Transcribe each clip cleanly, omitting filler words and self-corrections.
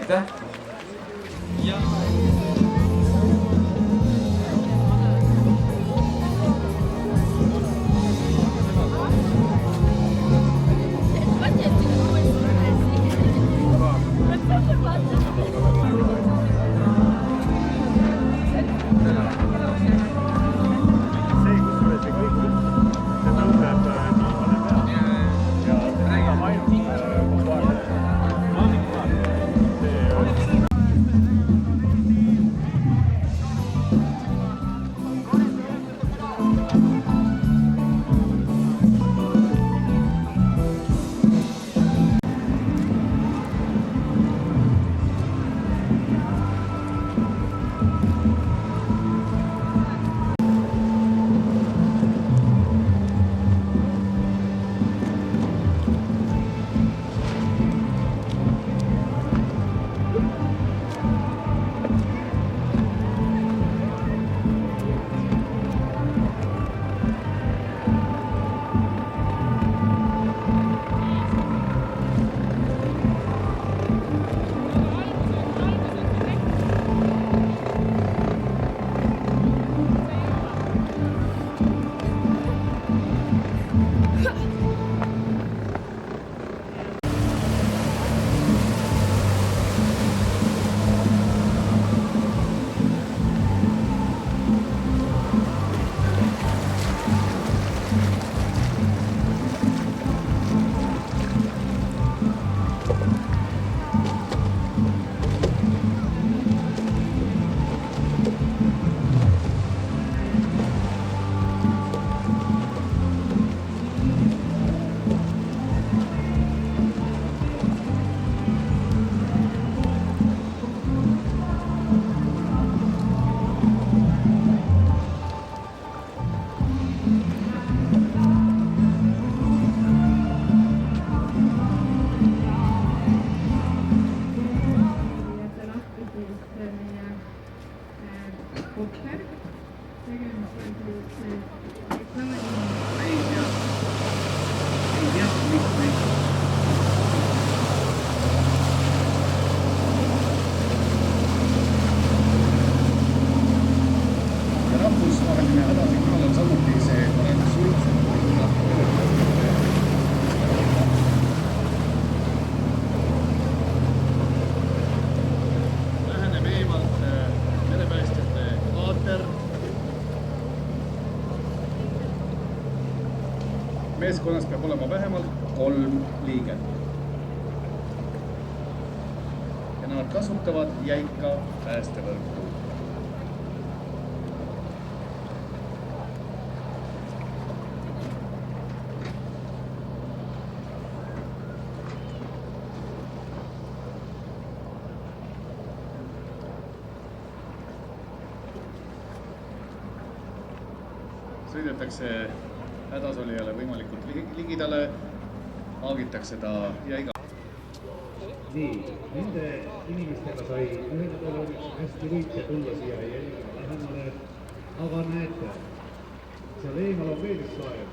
aitäh! Meeskonnas peab olema vähemalt 3 liiget. Ja nad kasutavad jäika päästevõrku. Sõidetakse hädasolijale võimalikult ligidale, haagitakse ta jäiga. Nii, nende inimestega sai ühendada hästi võitja tulla siia jälgima lähemale, aga näete, seal eemal on veel üks laev.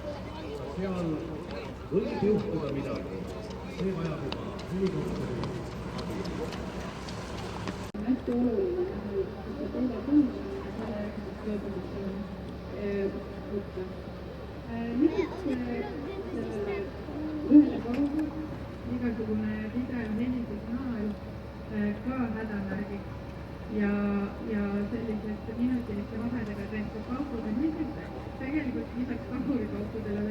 Seal võib juhtuda midagi, see vajab juba helikopteri abi. Hästi oluline seda teile tundma, selle võtta. Lisaks sellele ühele kaugu igasugune video, helisignaal, ka hädamärgid ja sellised minutiliste vahedega tehtud kaupud, mis tegelikult lisaks kahurikaupudele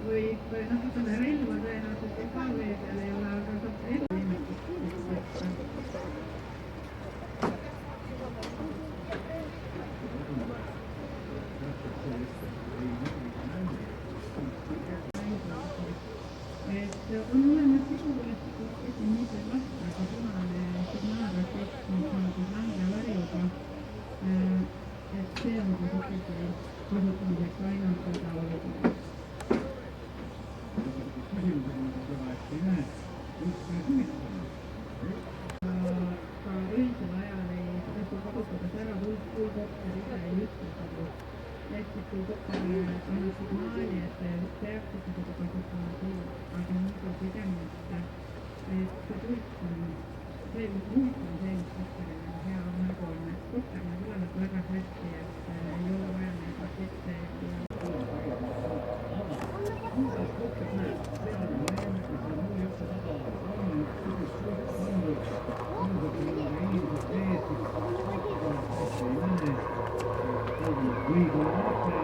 võib ütleme relva tõenäoliselt ei saa vee peal ei ole, aga saab edunimetust. On olemas sisuliselt esimesed vastaga punane signaalrakett, mis on langlavarjuga, et see on ikkagi kasutamiseks ainult hädaolukorras. Ka öisel ajal ei tasu kasutada ära puulkopterida ei ütletagu. Ehk kui doktor annab signaali, et peaksite seda kasutama küll, aga nüüd on pigem, et see tulk on selline huvitav sellist korterile hea märgu on, et korterile tulevad väga hästi, et ei ole vaja neid pakette ja kuidas kokad näed, seal on leemed, mis on muu juttu taga, on üks suurt pandud, ilmselt meil on inimesed teed, mis kokkavad, kes ei näe, või kui näete,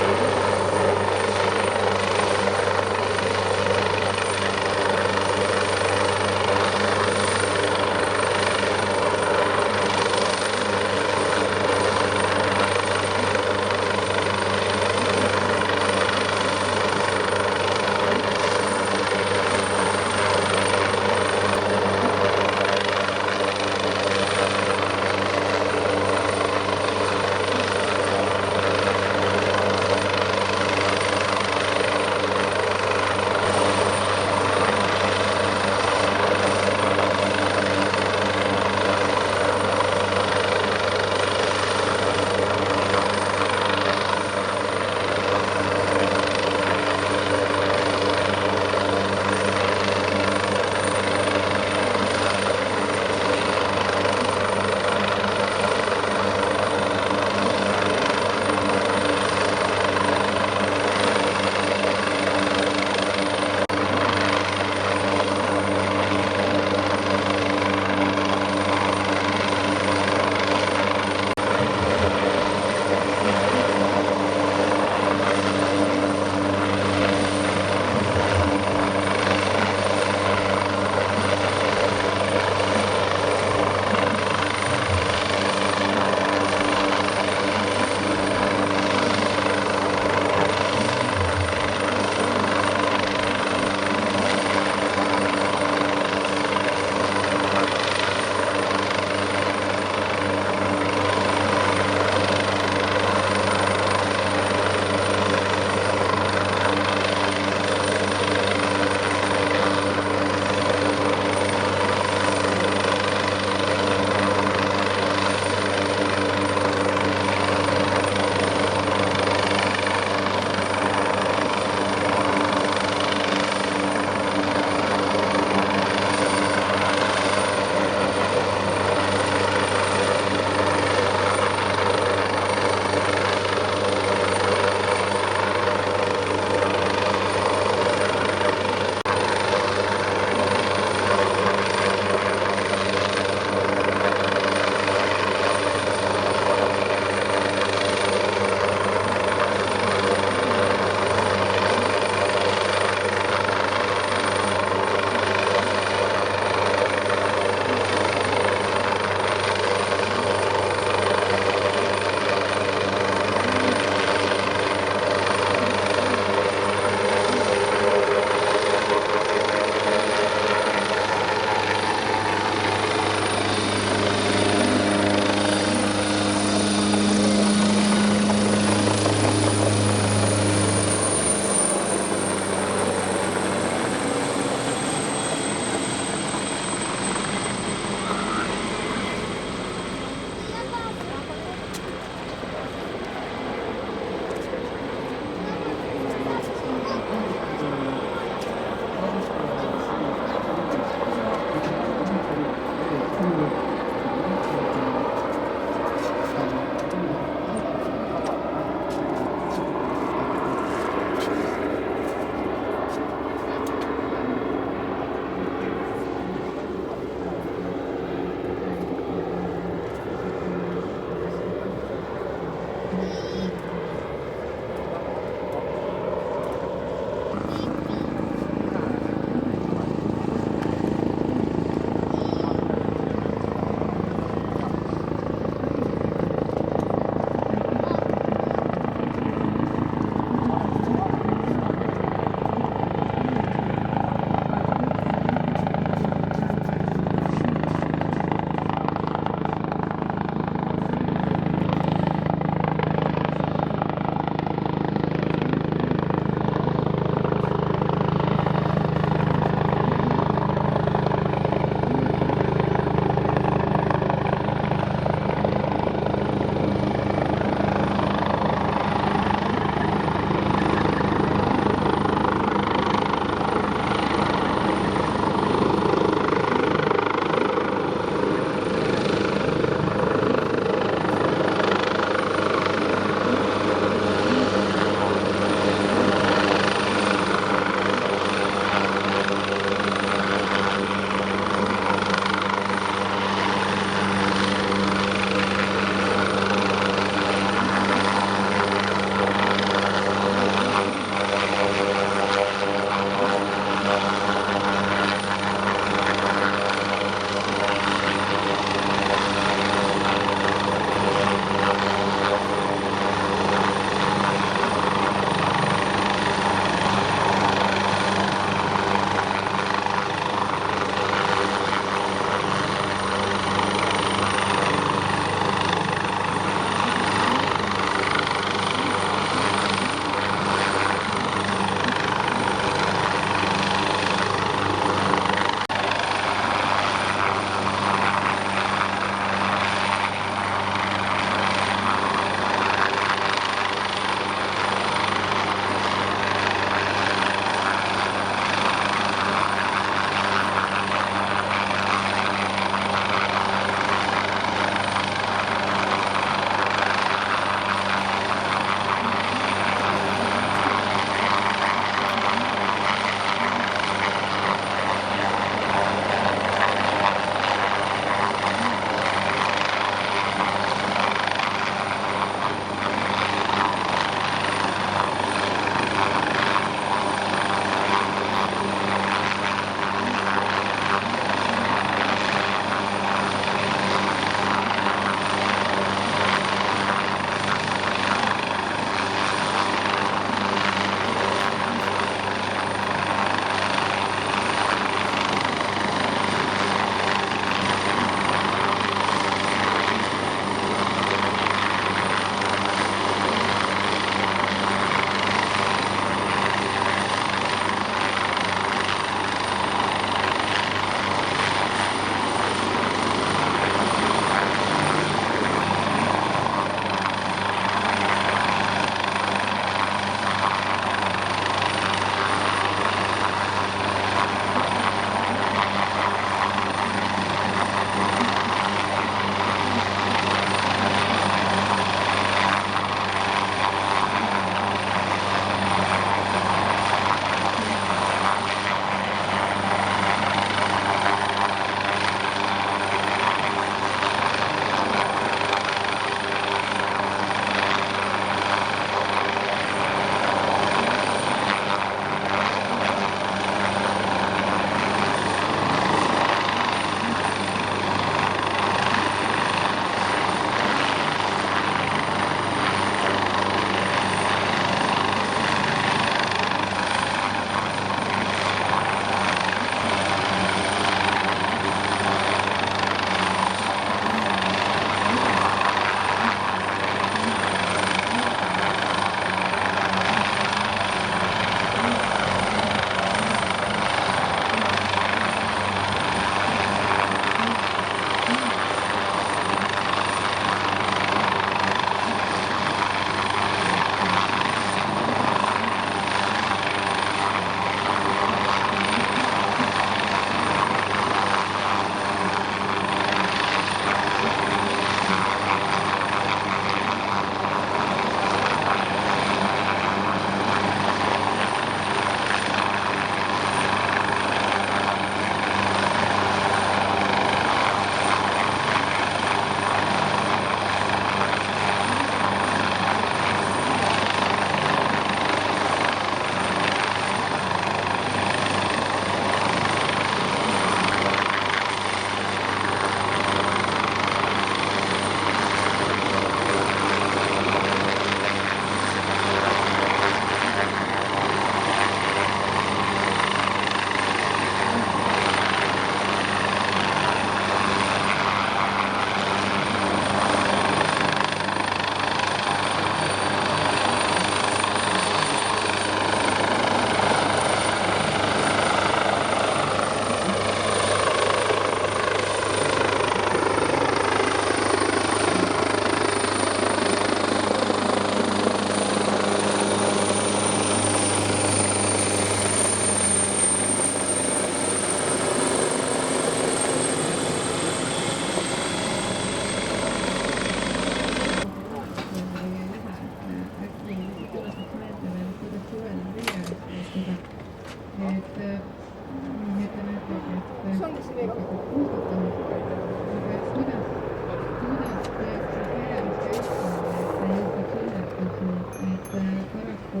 teadlikult kustutanud, aga et kuidas peaks siis peremees käituma, et ei juhtuks õnnetusi, et paraku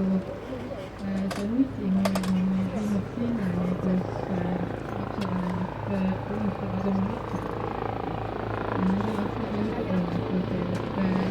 see nutihirm on meid viinud sinnani, kus lapsevanemad unustavad oma lapsed. Ja nende lastega juhtub õnnetusi, et